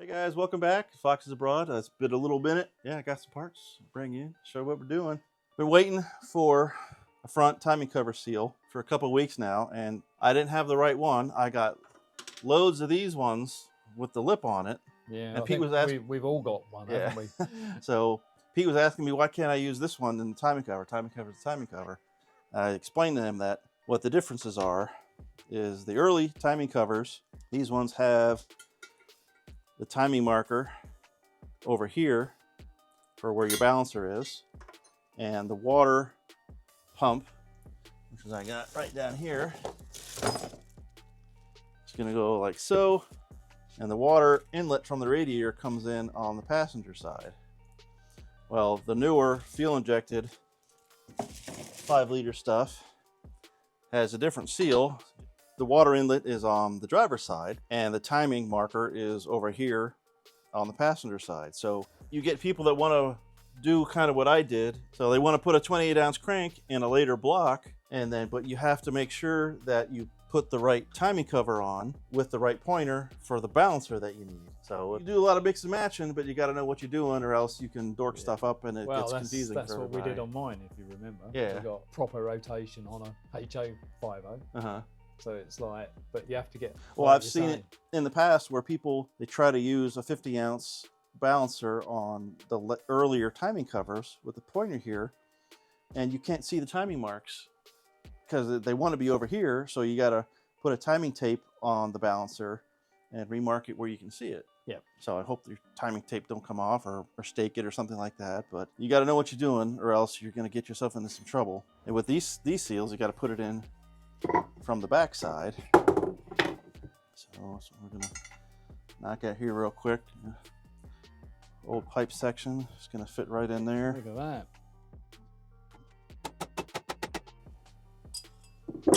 Hey guys, welcome back. Foxes Abroad. It's been a little minute. Yeah, I got some parts. Bring you, show what we're doing. Been waiting for a front timing cover seal for a couple of weeks now, and I didn't have the right one. I got loads of these ones with the lip on it. Yeah, and I Pete think was asking. we've all got one, Yeah. haven't we? So Pete was asking me, why can't I use this one in the timing cover? Timing cover is the timing cover. I explained to him that what the differences are is the early timing covers. These ones have the timing marker over here for where your balancer is, and the water pump, which is I got right down here, it's going to go like so, and the water inlet from the radiator comes in on the passenger side. Well, the newer fuel injected 5-liter stuff has a different seal. The water inlet is on the driver's side, and the timing marker is over here on the passenger side. So you get people that want to do kind of what I did. So they want to put a 28-ounce crank in a later block, but you have to make sure that you put the right timing cover on with the right pointer for the balancer that you need. So you do a lot of mix and matching, but you got to know what you're doing, or else you can dork stuff up and it gets confusing. That's for what we everybody. did on mine, if you remember. Yeah. We got proper rotation on a HO50. So it's like, but you have to get. Well, I've seen it in the past where they try to use a 50-ounce balancer on the earlier timing covers with the pointer here, and you can't see the timing marks because they want to be over here. So you got to put a timing tape on the balancer and remark it where you can see it. Yeah. So I hope your timing tape don't come off or stake it or something like that. But you got to know what you're doing, or else you're going to get yourself into some trouble. And with these seals, you got to put it in from the back side. So we're gonna knock out here real quick. Old pipe section, it's gonna fit right in there. Look at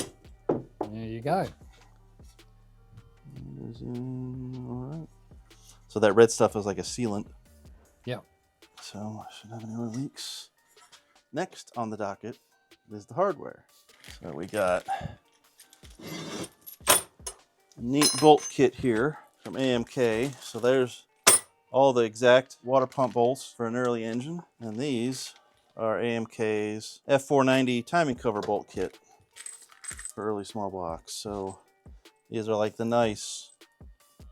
that. There you go. All right. So that red stuff is like a sealant. Yeah. So I shouldn't have any more leaks. Next on the docket is the hardware. So we got a neat bolt kit here from AMK. So there's all the exact water pump bolts for an early engine. And these are AMK's F490 timing cover bolt kit for early small blocks. So these are like the nice,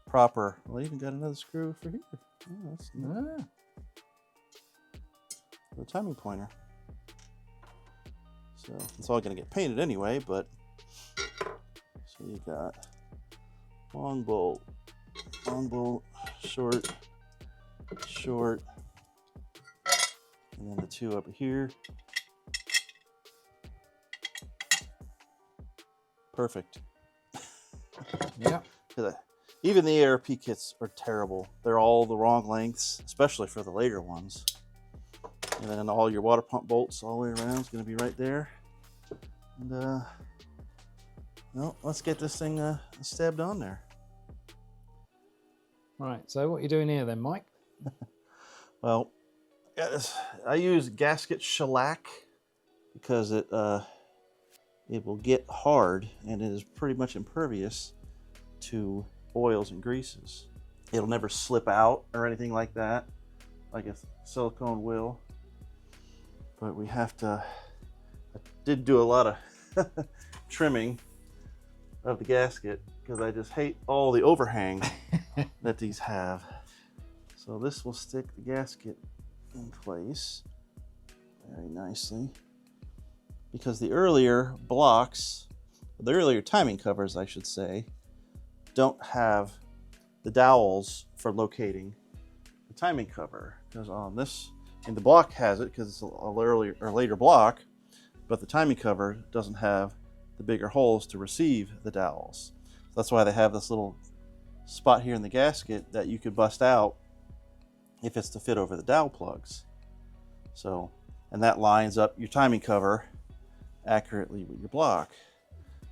proper. Well, I even got another screw for here. Oh, that's nice. The timing pointer. So it's all going to get painted anyway, but so you got long bolt, short, and then the two up here. Perfect. Yeah. Even the ARP kits are terrible. They're all the wrong lengths, especially for the later ones. And then all your water pump bolts all the way around is going to be right there. And well, let's get this thing stabbed on there. Right. So what are you doing here then, Mike? Well, I use gasket shellac because it will get hard, and it is pretty much impervious to oils and greases. It'll never slip out or anything like that, like a silicone will. But we have to. I did do a lot of trimming of the gasket because I just hate all the overhang that these have. So this will stick the gasket in place very nicely, because the earlier blocks, the earlier timing covers, I should say, don't have the dowels for locating the timing cover. Because on this, and the block has it because it's a earlier or later block, but the timing cover doesn't have the bigger holes to receive the dowels. So that's why they have this little spot here in the gasket that you could bust out if it's to fit over the dowel plugs. So, and that lines up your timing cover accurately with your block.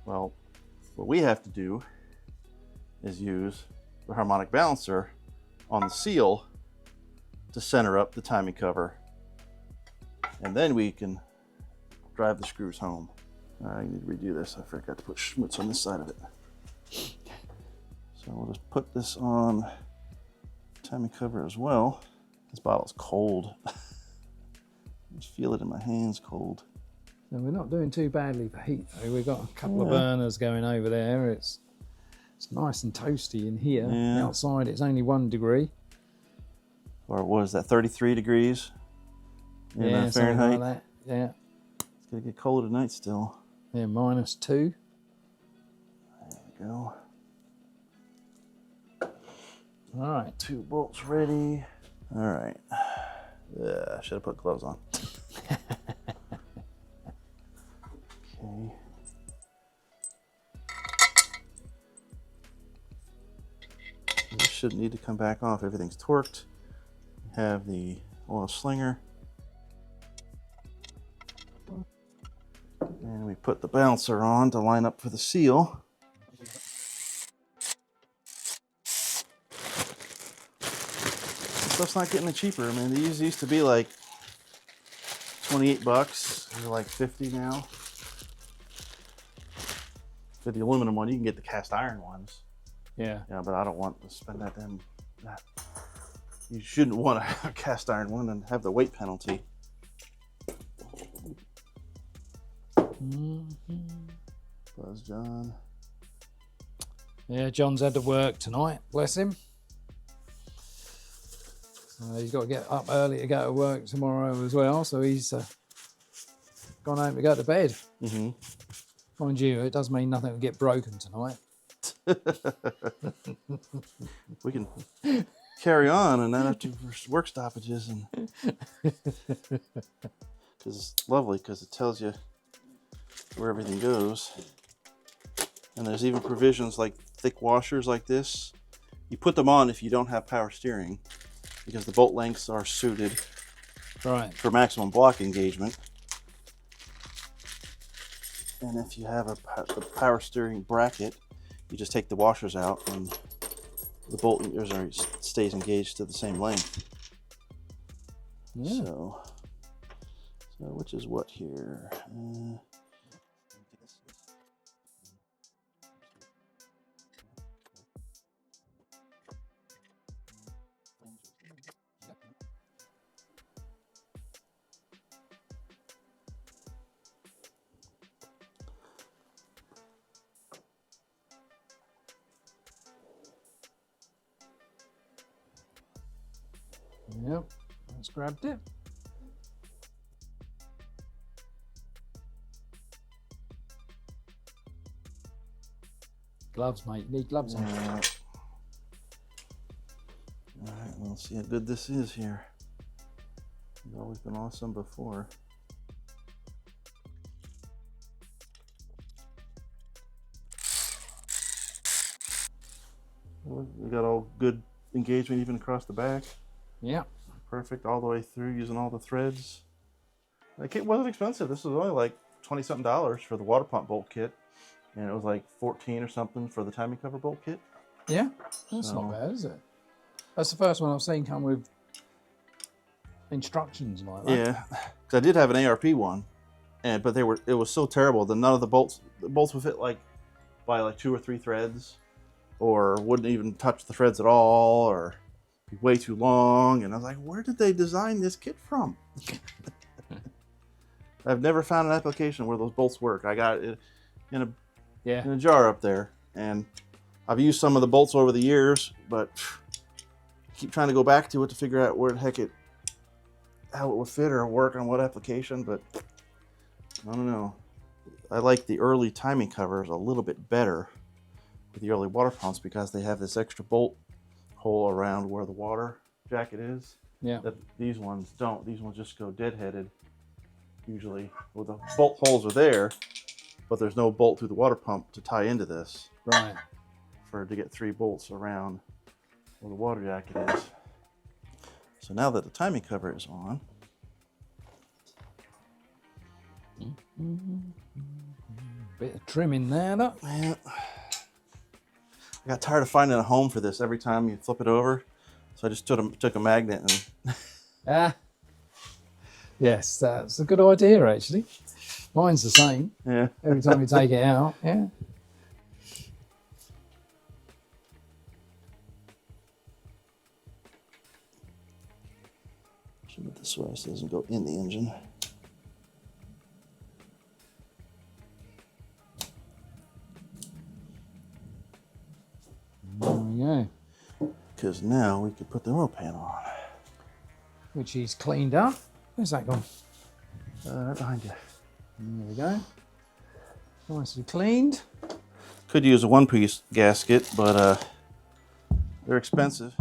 Well, what we have to do is use the harmonic balancer on the seal to center up the timing cover, and then we can drive the screws home. I need to redo this. I forgot to put schmutz on this side of it. So we'll just put this on timing cover as well. This bottle's cold. I just feel it in my hands cold. So we're not doing too badly for heat though. We've got a couple of burners going over there. It's nice and toasty in here. Yeah. Outside it's only 1 degree. Or what is that, 33 degrees? Yeah, Fahrenheit. like that. Yeah. It's gonna get cold tonight still. Yeah, -2. There we go. All right. 2 bolts ready. All right. Yeah, I should have put gloves on. Okay. This shouldn't need to come back off. Everything's torqued. We have the oil slinger. And we put the bouncer on to line up for the seal. Stuff's not getting any cheaper. I mean, these used to be like 28 bucks. They're like 50 now. For the aluminum one, you can get the cast iron ones. Yeah. Yeah, but I don't want to spend that. You shouldn't want a cast iron one and have the weight penalty. Buzz John. Yeah, John's had to work tonight. Bless him. He's got to get up early to go to work tomorrow as well, so he's gone home to go to bed. Mm-hmm. Mind you, it does mean nothing will get broken tonight. We can carry on and not have to work stoppages, and because it's lovely because it tells you where everything goes. And there's even provisions like thick washers like this. You put them on if you don't have power steering, because the bolt lengths are suited for maximum block engagement. And if you have a power steering bracket, you just take the washers out and the bolt stays engaged to the same length. Yeah. So which is what here? Yep, that's grabbed it. Gloves, mate. You need gloves on. All right, well, let's see how good this is here. It's always been awesome before. We got all good engagement even across the back. Yeah. Perfect all the way through using all the threads. The kit wasn't expensive. This was only like $20-something for the water pump bolt kit. And it was like 14 or something for the timing cover bolt kit. Yeah, that's not bad, is it? That's the first one I've seen come with instructions like that. Yeah, because I did have an ARP one, but it was so terrible that none of the bolts would fit like by like 2 or 3 threads, or wouldn't even touch the threads at all, or be way too long. And I was like, where did they design this kit from? I've never found an application where those bolts work. I got it in a jar up there, and I've used some of the bolts over the years, but I keep trying to go back to it to figure out where the heck how it would fit or work on what application, but I don't know. I like the early timing covers a little bit better with the early water pumps because they have this extra bolt hole around where the water jacket is. Yeah. That these ones don't. These ones just go deadheaded usually. Well, the bolt holes are there, but there's no bolt through the water pump to tie into this. Right. To get 3 bolts around where the water jacket is. So now that the timing cover is on, bit of trim there, look. man, I got tired of finding a home for this every time you flip it over, so I just took a magnet and. Yes, that's a good idea actually. Mine's the same. Yeah. Every time you take it out, yeah. Flip it this way so it doesn't go in the engine. There we go. Because now we can put the oil pan on. Which he's cleaned up. Where's that gone? Right behind you. There we go. Nicely cleaned. Could use a one-piece gasket, but they're expensive.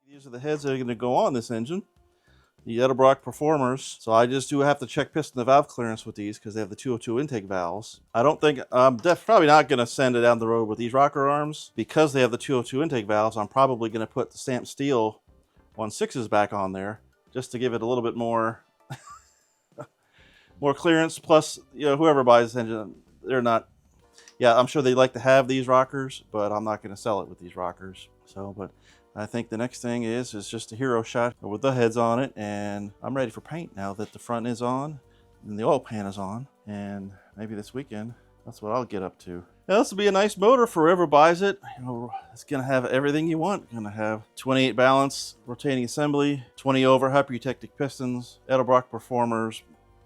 These are the heads that are going to go on this engine, the Edelbrock Performers. So I just do have to check piston and valve clearance with these because they have the 202 intake valves. I don't think, I'm probably not going to send it down the road with these rocker arms. Because they have the 202 intake valves, I'm probably going to put the stamped steel 1.6s back on there just to give it a little bit more, more clearance. Plus, you know, whoever buys this engine, they're not, yeah, I'm sure they like to have these rockers, but I'm not going to sell it with these rockers. So, but I think the next thing is just a hero shot with the heads on it, and I'm ready for paint now that the front is on and the oil pan is on, and maybe this weekend that's what I'll get up to. Now, this will be a nice motor for whoever buys it. You know, it's gonna have everything you want. It's gonna have 28 balance rotating assembly, 20 over hyper-eutectic pistons, Edelbrock Performers,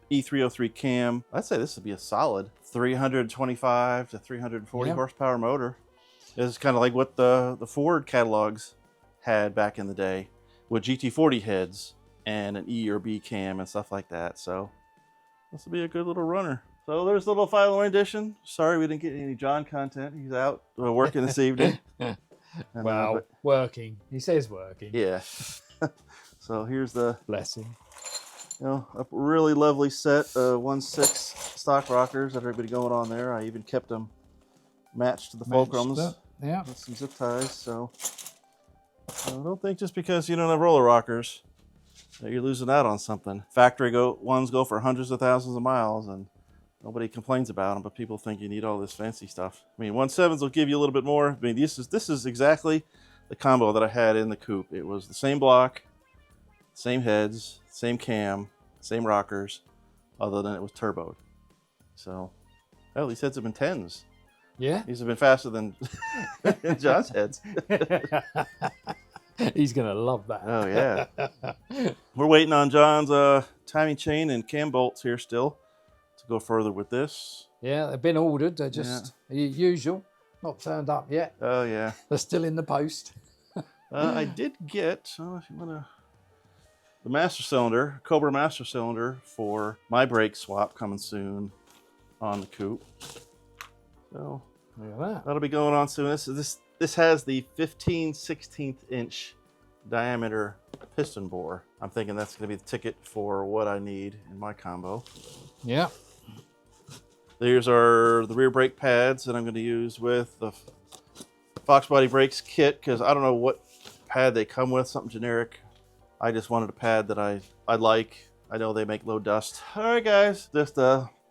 E303 cam. I'd say this would be a solid 325 to 340 horsepower motor. It's kind of like what the Ford catalogs had back in the day with GT40 heads and an E or B cam and stuff like that. So this will be a good little runner. So there's a little final rendition. Sorry we didn't get any John content. He's out working this evening. Well, working. He says working. Yeah. So here's the, blessing. you know, a really lovely set of 1.6 stock rockers that are going to be going on there. I even kept them matched to the fulcrums. Yeah. With some zip ties. So I don't think just because you don't have roller rockers that you're losing out on something. Factory ones go for hundreds of thousands of miles, and nobody complains about them, but people think you need all this fancy stuff. I mean, 1.7s will give you a little bit more. I mean, this is exactly the combo that I had in the coupe. It was the same block, same heads, same cam, same rockers, other than it was turboed. So, well, these heads have been 10s. Yeah. These have been faster than John's heads. He's going to love that. Oh, yeah. We're waiting on John's timing chain and cam bolts here still to go further with this. Yeah, they've been ordered. They're just usual. Not turned up yet. Oh, yeah. They're still in the post. I did get, if you want to, the master cylinder, Cobra master cylinder for my brake swap coming soon on the coupe. So look at that. That'll be going on soon. This has the 15/16 inch diameter piston bore. I'm thinking that's going to be the ticket for what I need in my combo. Yeah. These are the rear brake pads that I'm going to use with the Fox Body Brakes kit, because I don't know what pad they come with, something generic. I just wanted a pad that I like. I know they make low dust. All right, guys, just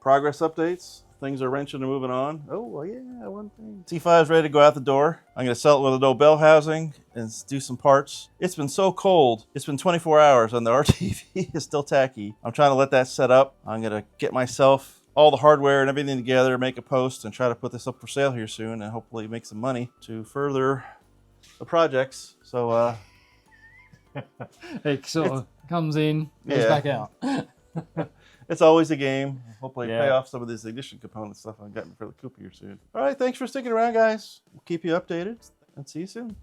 progress updates. Things are wrenching and moving on. Oh, well, yeah, one thing. T5 is ready to go out the door. I'm going to sell it with a no bell housing and do some parts. It's been so cold. It's been 24 hours and the RTV is still tacky. I'm trying to let that set up. I'm going to get myself all the hardware and everything together, make a post, and try to put this up for sale here soon and hopefully make some money to further the projects. So, it sort of comes in, goes back out. It's always a game. Hopefully pay off some of this ignition component stuff I'm getting for the coupe here soon. All right, thanks for sticking around, guys. We'll keep you updated and see you soon.